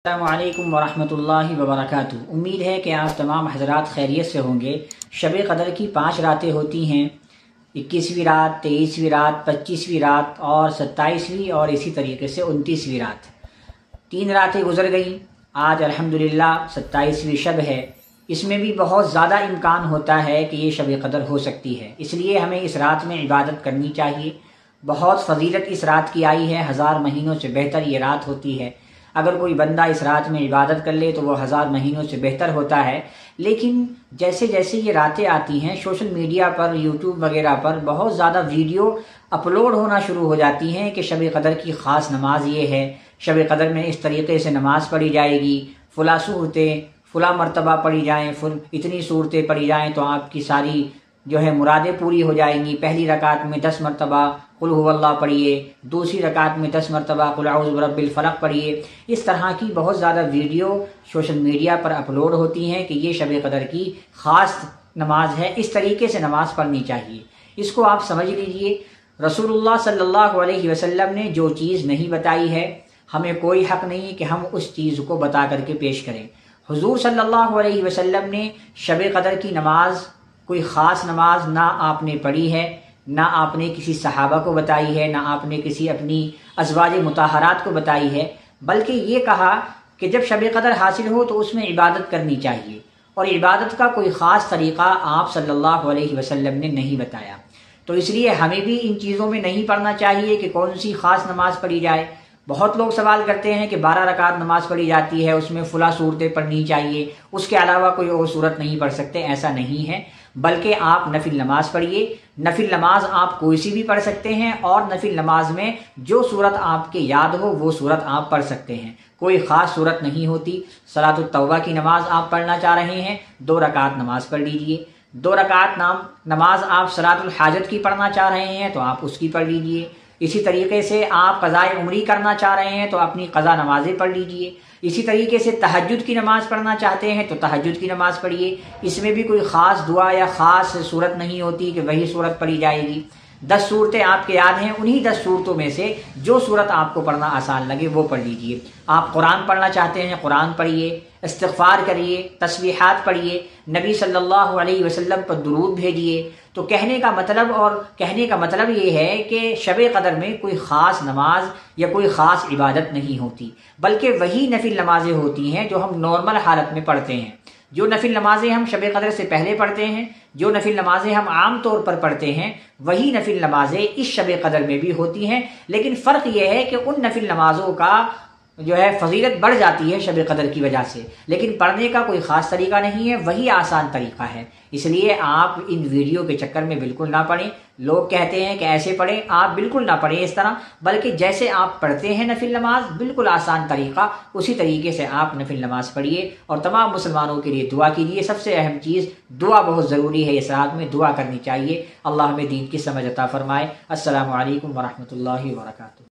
السلام علیکم ورحمۃ اللہ وبرکاتہ۔ امید ہے کہ آپ تمام حضرات خیریت سے ہوں گے۔ شب قدر کی 5 راتیں ہوتی ہیں، 21ویں رات، 23ویں رات، 25ویں رات اور 27ویں اور اسی طریقے سے 29ویں رات۔ 3 راتیں گزر گئیں، آج الحمدللہ 27ویں شب ہے۔ اس میں بھی بہت زیادہ امکان ہوتا ہے کہ یہ شب قدر ہو سکتی ہے، اس لیے ہمیں اس رات میں عبادت کرنی چاہیے۔ بہت فضیلت اس رات کی آئی ہے، 1000 مہینوں سے بہتر یہ رات ہوتی ہے۔ اگر کوئی بندہ اس رات میں عبادت کر لے تو وہ 1000 مہینوں سے بہتر ہوتا ہے۔ لیکن جیسے جیسے یہ راتیں آتی ہیں، سوشل میڈیا پر، یوٹیوب وغیرہ پر بہت زیادہ ویڈیو اپلوڈ ہونا شروع ہو جاتی ہیں کہ شب قدر کی خاص نماز یہ ہے، شب قدر میں اس طریقے سے نماز پڑھی جائے گی، فلاں صورتیں فلاں مرتبہ پڑھی جائیں، اتنی صورتیں پڑھی جائیں تو آپ کی ساری مرادیں پوری ہو جائیں گی۔ پہلی رکعت میں 10 مرتبہ قل هو اللہ پڑھیے، دوسری رکعت میں 10 مرتبہ قل اعوذ برب الفلق پڑھیے۔ اس طرح کی بہت زیادہ ویڈیو سوشل میڈیا پر اپلوڈ ہوتی ہیں کہ یہ شب قدر کی خاص نماز ہے، اس طریقے سے نماز پڑھنی چاہیے۔ اس کو آپ سمجھ لیجئے، رسول اللہ صلی اللہ علیہ وسلم نے جو چیز نہیں بتائی ہے، ہمیں کوئی حق نہیں کہ ہم اس چیز کو بتا کر کے پیش کریں۔ حضور صلی اللہ علیہ وسلم نے شب قدر کی نماز، کوئی خاص نماز نہ آپ نے پڑھی ہے، نہ آپ نے کسی صحابہ کو بتائی ہے، نہ آپ نے کسی اپنی ازواج مطہرات کو بتائی ہے، بلکہ یہ کہا کہ جب شب قدر حاصل ہو تو اس میں عبادت کرنی چاہیے، اور عبادت کا کوئی خاص طریقہ آپ صلی اللہ علیہ وسلم نے نہیں بتایا۔ تو اس لیے ہمیں بھی ان چیزوں میں نہیں پڑھنا چاہیے کہ کون سی خاص نماز پڑھی جائے۔ بہت لوگ سوال کرتے ہیں کہ 12 رکعت نماز پڑھی جاتی ہے، اس میں فلاں صورتیں پڑھنی چاہیے، اس کے علاوہ کوئی اور صورت نہیں پڑھ سکتے۔ ایسا نہیں ہے، بلکہ آپ نفل نماز پڑھیے۔ نفل نماز آپ کوئی سی بھی پڑھ سکتے ہیں، اور نفل نماز میں جو صورت آپ کے یاد ہو وہ صورت آپ پڑھ سکتے ہیں، کوئی خاص صورت نہیں ہوتی۔ صلاۃ التوبہ کی نماز آپ پڑھنا چاہ رہے ہیں، 2 رکعت نماز پڑھ لیجئے۔ 2 رکعت نماز آپ صلاۃ الحاجت کی پڑھنا چاہ رہے ہیں تو آپ اس کی پڑھ لیجئے۔ اسی طریقے سے آپ قضاء عمری کرنا چاہ رہے ہیں تو اپنی قضا نمازیں پڑھ لیجئے۔ اسی طریقے سے تہجد کی نماز پڑھنا چاہتے ہیں تو تہجد کی نماز پڑھیے۔ اس میں بھی کوئی خاص دعا یا خاص صورت نہیں ہوتی کہ وہی صورت پڑھی جائے گی۔ 10 صورتیں آپ کے یاد ہیں، انہی 10 صورتوں میں سے جو صورت آپ کو پڑھنا آسان لگے وہ پڑھ لیجئے۔ آپ قرآن پڑھنا چاہتے ہیں، قرآن پڑھیے، استغفار کریے، تسبیحات پڑھیے، نبی صلی اللہ علیہ وسلم پر درود بھیجیے۔ تو کہنے کا مطلب یہ ہے کہ شب قدر میں کوئی خاص نماز یا کوئی خاص عبادت نہیں ہوتی، بلکہ وہی نفل نمازیں ہوتی ہیں جو ہم نارمل حالت میں پڑھتے ہیں۔ جو نفل نمازیں ہم شب قدر سے پہلے پڑھتے ہیں، جو نفل نمازیں ہم عام طور پر پڑھتے ہیں، وہی نفل نمازیں اس شب قدر میں بھی ہوتی ہیں۔ لیکن فرق یہ ہے کہ ان نفل نمازوں کا فضیلت بڑھ جاتی ہے شب قدر کی وجہ سے، لیکن پڑھنے کا کوئی خاص طریقہ نہیں ہے، وہی آسان طریقہ ہے۔ اس لیے آپ ان ویڈیو کے چکر میں بالکل نہ پڑیں۔ لوگ کہتے ہیں کہ ایسے پڑھیں، آپ بالکل نہ پڑھیں اس طرح، بلکہ جیسے آپ پڑھتے ہیں نفل نماز، بالکل آسان طریقہ، اسی طریقے سے آپ نفل نماز پڑھیے۔ اور تمام مسلمانوں کے لیے دعا کیجیے۔ سب سے اہم چیز دعا بہت ضروری ہے، اس رات میں دعا کرنی چاہیے۔ اللہ ہمیں دین کی سمجھ عطا فرمائے۔ السلام علیکم ورحمۃ اللہ وبرکاتہ۔